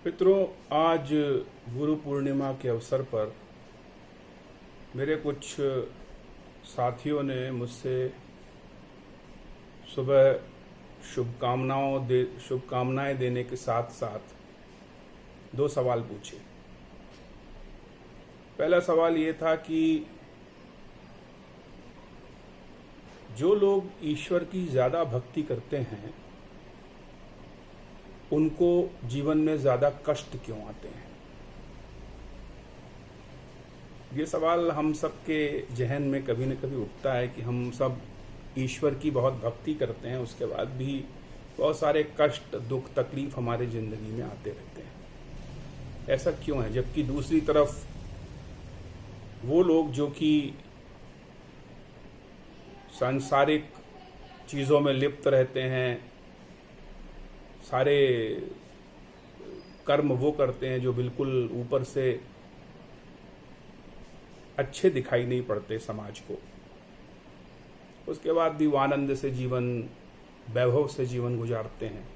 मित्रों, आज गुरु पूर्णिमा के अवसर पर मेरे कुछ साथियों ने मुझसे सुबह शुभकामनाएं देने के साथ साथ दो सवाल पूछे। पहला सवाल ये था कि जो लोग ईश्वर की ज़्यादा भक्ति करते हैं उनको जीवन में ज़्यादा कष्ट क्यों आते हैं। ये सवाल हम सब के जहन में कभी न कभी उठता है कि हम सब ईश्वर की बहुत भक्ति करते हैं, उसके बाद भी बहुत सारे कष्ट, दुख, तकलीफ हमारे ज़िंदगी में आते रहते हैं। ऐसा क्यों है? जबकि दूसरी तरफ वो लोग जो कि सांसारिक चीज़ों में लिप्त रहते हैं, सारे कर्म वो करते हैं जो बिल्कुल ऊपर से अच्छे दिखाई नहीं पड़ते समाज को, उसके बाद भी वो आनंद से जीवन, वैभव से जीवन गुजारते हैं।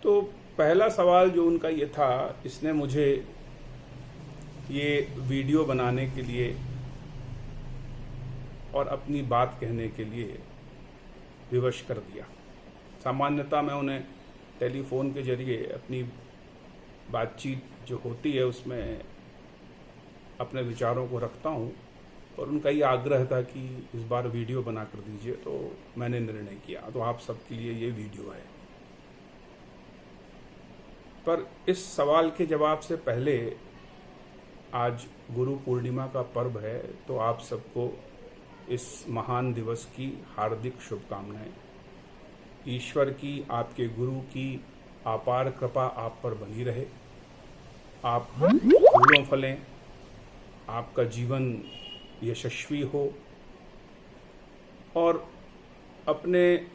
तो पहला सवाल जो उनका ये था, इसने मुझे ये वीडियो बनाने के लिए और अपनी बात कहने के लिए विवश कर दिया। सामान्यतः मैं उन्हें टेलीफोन के जरिए अपनी बातचीत जो होती है उसमें अपने विचारों को रखता हूँ, और उनका ये आग्रह था कि इस बार वीडियो बना कर दीजिए, तो मैंने निर्णय किया। तो आप सबके लिए ये वीडियो है। पर इस सवाल के जवाब से पहले, आज गुरु पूर्णिमा का पर्व है, तो आप सबको इस महान दिवस की हार्दिक शुभकामनाएं। ईश्वर की, आपके गुरु की अपार कृपा आप पर बनी रहे। आप फूलों फलें, आपका जीवन यशस्वी हो, और अपने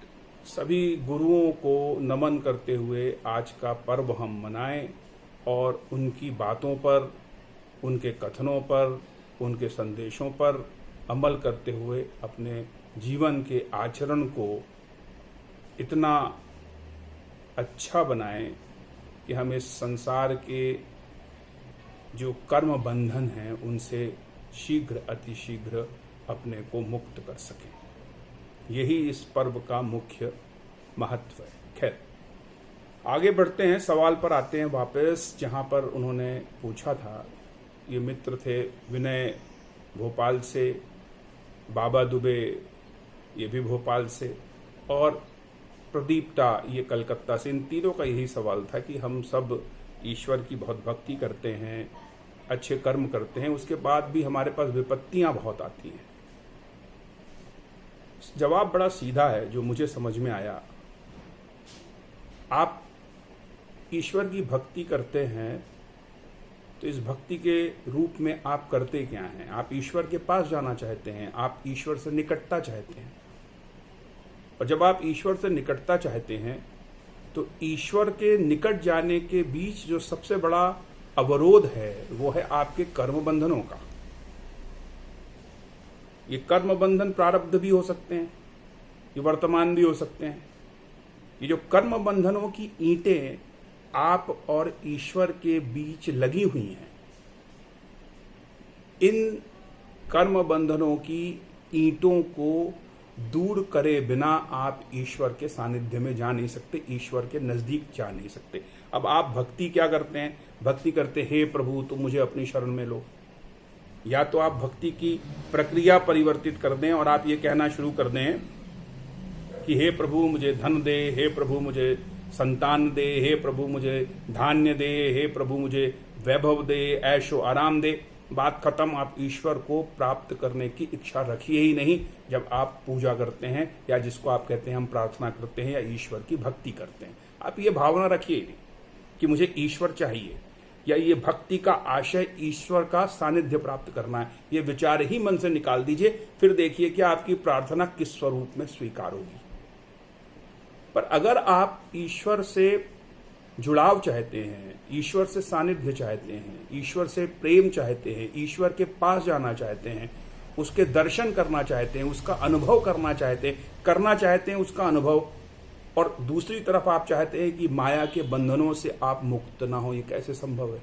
सभी गुरुओं को नमन करते हुए आज का पर्व हम मनाएं और उनकी बातों पर, उनके कथनों पर, उनके संदेशों पर अमल करते हुए अपने जीवन के आचरण को इतना अच्छा बनाएं कि हम इस संसार के जो कर्म बंधन हैं उनसे शीघ्र अतिशीघ्र अपने को मुक्त कर सकें। यही इस पर्व का मुख्य महत्व है। खैर, आगे बढ़ते हैं, सवाल पर आते हैं वापस, जहां पर उन्होंने पूछा था। ये मित्र थे विनय भोपाल से, बाबा दुबे ये भी भोपाल से, और प्रदीप टा ये कलकत्ता से। इन तीनों का यही सवाल था कि हम सब ईश्वर की बहुत भक्ति करते हैं, अच्छे कर्म करते हैं, उसके बाद भी हमारे पास विपत्तियां बहुत आती हैं। जवाब बड़ा सीधा है जो मुझे समझ में आया। आप ईश्वर की भक्ति करते हैं तो इस भक्ति के रूप में आप करते क्या हैं? आप ईश्वर के पास जाना चाहते हैं, आप ईश्वर से निकटता चाहते हैं। और जब आप ईश्वर से निकटता चाहते हैं तो ईश्वर के निकट जाने के बीच जो सबसे बड़ा अवरोध है वो है आपके कर्म बंधनों का। ये कर्म बंधन प्रारब्ध भी हो सकते हैं, ये वर्तमान भी हो सकते हैं। ये जो कर्म बंधनों की ईंटें आप और ईश्वर के बीच लगी हुई हैं, इन कर्म बंधनों की ईंटों को दूर करे बिना आप ईश्वर के सानिध्य में जा नहीं सकते, ईश्वर के नजदीक जा नहीं सकते। अब आप भक्ति क्या करते हैं? भक्ति करते, हे प्रभु तुम मुझे अपनी शरण में लो। या तो आप भक्ति की प्रक्रिया परिवर्तित कर दें और आप ये कहना शुरू कर दें कि हे प्रभु मुझे धन दे, हे प्रभु मुझे संतान दे, हे प्रभु मुझे धान्य दे, हे प्रभु मुझे वैभव दे, ऐशो आराम दे। बात खत्म। आप ईश्वर को प्राप्त करने की इच्छा रखिए ही नहीं जब आप पूजा करते हैं, या जिसको आप कहते हैं हम प्रार्थना करते हैं या ईश्वर की भक्ति करते हैं। आप ये भावना रखिए नहीं कि मुझे ईश्वर चाहिए, या ये भक्ति का आशय ईश्वर का सानिध्य प्राप्त करना है। ये विचार ही मन से निकाल दीजिए, फिर देखिए कि आपकी प्रार्थना किस स्वरूप में स्वीकार होगी। पर अगर आप ईश्वर से जुड़ाव चाहते हैं, ईश्वर से सानिध्य चाहते हैं, ईश्वर से प्रेम चाहते हैं, ईश्वर के पास जाना चाहते हैं, उसके दर्शन करना चाहते हैं, उसका अनुभव करना चाहते हैं उसका अनुभव, और दूसरी तरफ आप चाहते हैं कि माया के बंधनों से आप मुक्त ना हो। ये कैसे संभव है?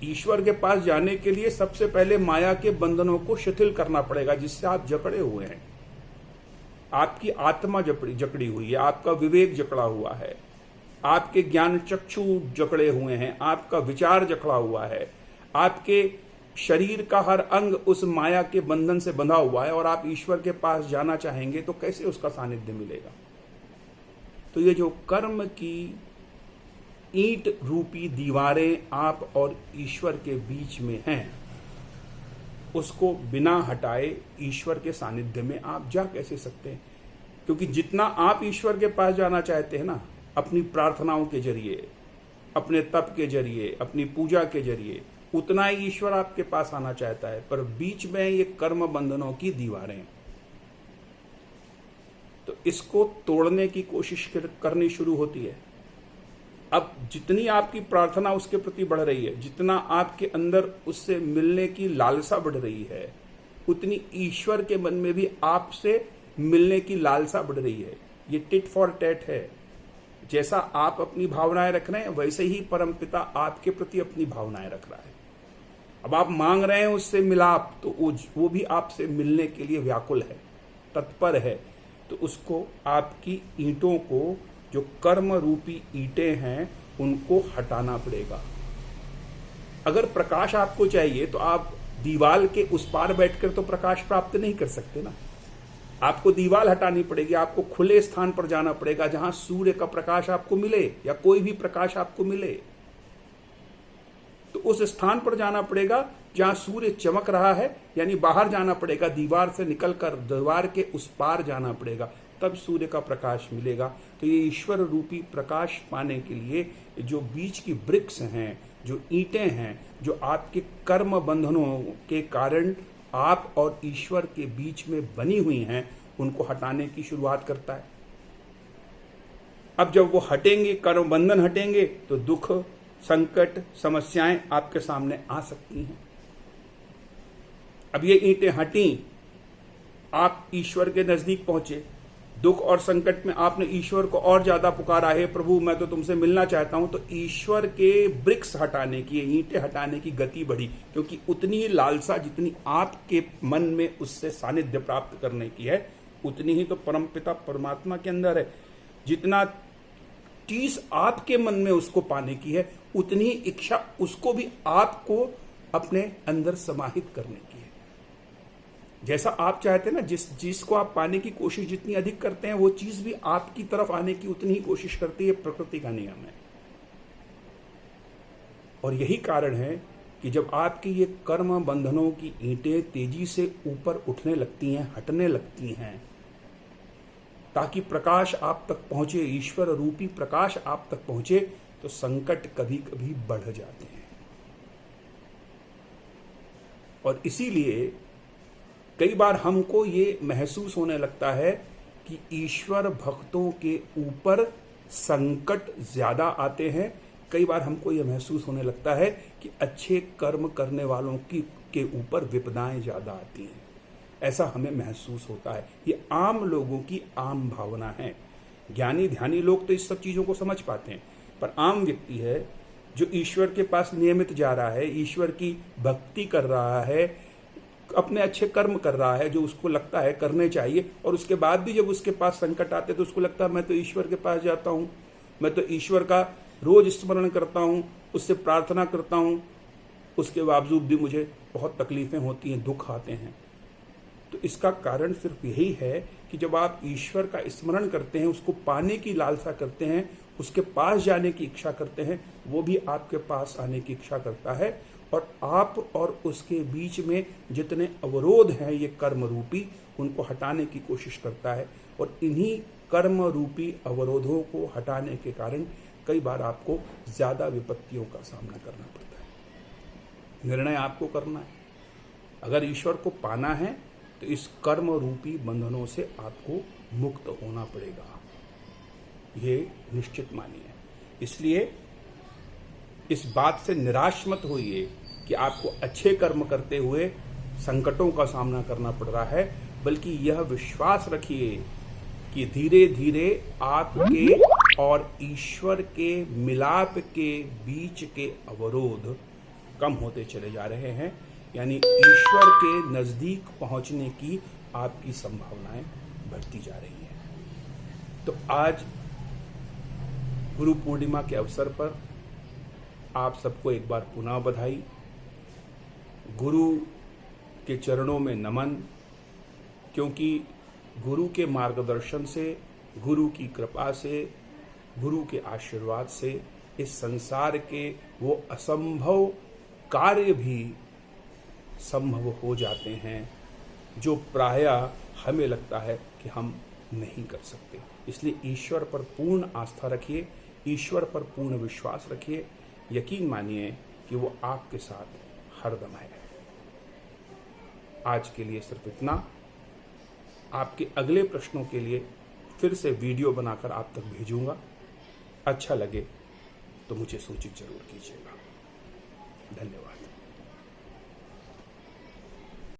ईश्वर के पास जाने के लिए सबसे पहले माया के बंधनों को शिथिल करना पड़ेगा, जिससे आप जकड़े हुए हैं। आपकी आत्मा जकड़ी हुई है, आपका विवेक जकड़ा हुआ है, आपके ज्ञान चक्षु जकड़े हुए हैं, आपका विचार जकड़ा हुआ है, आपके शरीर का हर अंग उस माया के बंधन से बंधा हुआ है, और आप ईश्वर के पास जाना चाहेंगे तो कैसे उसका सानिध्य मिलेगा? तो ये जो कर्म की ईंट रूपी दीवारें आप और ईश्वर के बीच में हैं, उसको बिना हटाए ईश्वर के सानिध्य में आप जा कैसे सकते हैं? क्योंकि जितना आप ईश्वर के पास जाना चाहते हैं ना, अपनी प्रार्थनाओं के जरिए, अपने तप के जरिए, अपनी पूजा के जरिए, उतना ही ईश्वर आपके पास आना चाहता है। पर बीच में ये कर्म बंधनों की दीवारें, तो इसको तोड़ने की कोशिश करनी शुरू होती है। अब जितनी आपकी प्रार्थना उसके प्रति बढ़ रही है, जितना आपके अंदर उससे मिलने की लालसा बढ़ रही है, उतनी ईश्वर के मन में भी आपसे मिलने की लालसा बढ़ रही है। ये टिट फॉर टैट है। जैसा आप अपनी भावनाएं रख रहे हैं, वैसे ही परमपिता आपके प्रति अपनी भावनाएं रख रहा है। अब आप मांग रहे हैं उससे मिलाप, तो वो भी आपसे मिलने के लिए व्याकुल है, तत्पर है। तो उसको, आपकी ईंटों को, जो कर्म रूपी ईंटें हैं, उनको हटाना पड़ेगा। अगर प्रकाश आपको चाहिए तो आप दीवाल के उस पार बैठकर तो प्रकाश प्राप्त नहीं कर सकते ना। आपको दीवाल हटानी पड़ेगी, आपको खुले स्थान पर जाना पड़ेगा जहां सूर्य का प्रकाश आपको मिले या कोई भी प्रकाश आपको मिले। तो उस स्थान पर जाना पड़ेगा जहां सूर्य चमक रहा है, यानी बाहर जाना पड़ेगा, दीवार से निकलकर दीवार के उस पार जाना पड़ेगा, तब सूर्य का प्रकाश मिलेगा। तो ये ईश्वर रूपी प्रकाश पाने के लिए जो बीच की ब्रिक्स हैं, जो ईंटें हैं, जो आपके कर्म बंधनों के कारण आप और ईश्वर के बीच में बनी हुई हैं, उनको हटाने की शुरुआत करता है। अब जब वो हटेंगे, कर्म बंधन हटेंगे, तो दुख, संकट, समस्याएं आपके सामने आ सकती हैं। अब ये ईंटें हटी, आप ईश्वर के नजदीक पहुंचे। दुख और संकट में आपने ईश्वर को और ज्यादा पुकारा, है प्रभु मैं तो तुमसे मिलना चाहता हूं। तो ईश्वर के ब्रिक्स हटाने की, ईंटें हटाने की गति बढ़ी, क्योंकि उतनी ही लालसा जितनी आपके मन में उससे सानिध्य प्राप्त करने की है, उतनी ही तो परमपिता परमात्मा के अंदर है। जितना चीज आपके मन में उसको पाने की है, उतनी ही इच्छा उसको भी आपको अपने अंदर समाहित करने की है। जैसा आप चाहते हैं ना, जिस चीज को आप पाने की कोशिश जितनी अधिक करते हैं, वो चीज भी आपकी तरफ आने की उतनी ही कोशिश करती है। प्रकृति का नियम है। और यही कारण है कि जब आपकी ये कर्म बंधनों की ईंटें तेजी से ऊपर उठने लगती हैं, हटने लगती हैं, ताकि प्रकाश आप तक पहुंचे, ईश्वर रूपी प्रकाश आप तक पहुंचे, तो संकट कभी कभी बढ़ जाते हैं। और इसीलिए कई बार हमको ये महसूस होने लगता है कि ईश्वर भक्तों के ऊपर संकट ज्यादा आते हैं। कई बार हमको ये महसूस होने लगता है कि अच्छे कर्म करने वालों के ऊपर विपदाएं ज्यादा आती हैं। ऐसा हमें महसूस होता है। ये आम लोगों की आम भावना है। ज्ञानी ध्यानी लोग तो इस सब चीजों को समझ पाते हैं, पर आम व्यक्ति है जो ईश्वर के पास नियमित जा रहा है, ईश्वर की भक्ति कर रहा है, अपने अच्छे कर्म कर रहा है जो उसको लगता है करने चाहिए, और उसके बाद भी जब उसके पास संकट आते तो उसको लगता है मैं तो ईश्वर के पास जाता हूँ, मैं तो ईश्वर का रोज स्मरण करता हूँ, उससे प्रार्थना करता हूँ, उसके बावजूद भी मुझे बहुत तकलीफें होती हैं, दुख आते हैं। तो इसका कारण सिर्फ यही है कि जब आप ईश्वर का स्मरण करते हैं, उसको पाने की लालसा करते हैं, उसके पास जाने की इच्छा करते हैं, वो भी आपके पास आने की इच्छा करता है। और आप और उसके बीच में जितने अवरोध हैं ये कर्म रूपी, उनको हटाने की कोशिश करता है। और इन्हीं कर्म रूपी अवरोधों को हटाने के कारण कई बार आपको ज्यादा विपत्तियों का सामना करना पड़ता है। निर्णय आपको करना है। अगर ईश्वर को पाना है तो इस कर्म रूपी बंधनों से आपको मुक्त होना पड़ेगा, ये निश्चित मानिए। इसलिए इस बात से निराश मत होइए कि आपको अच्छे कर्म करते हुए संकटों का सामना करना पड़ रहा है, बल्कि यह विश्वास रखिए कि धीरे धीरे आपके और ईश्वर के मिलाप के बीच के अवरोध कम होते चले जा रहे हैं, यानी ईश्वर के नजदीक पहुंचने की आपकी संभावनाएं बढ़ती जा रही हैं। तो आज गुरु पूर्णिमा के अवसर पर आप सबको एक बार पुनः बधाई, गुरु के चरणों में नमन, क्योंकि गुरु के मार्गदर्शन से, गुरु की कृपा से, गुरु के आशीर्वाद से इस संसार के वो असंभव कार्य भी संभव हो जाते हैं जो प्रायः हमें लगता है कि हम नहीं कर सकते। इसलिए ईश्वर पर पूर्ण आस्था रखिए, ईश्वर पर पूर्ण विश्वास रखिए, यकीन मानिए कि वो आपके साथ हरदम है। आज के लिए सिर्फ इतना। आपके अगले प्रश्नों के लिए फिर से वीडियो बनाकर आप तक भेजूंगा। अच्छा लगे तो मुझे सूचित जरूर कीजिएगा। धन्यवाद।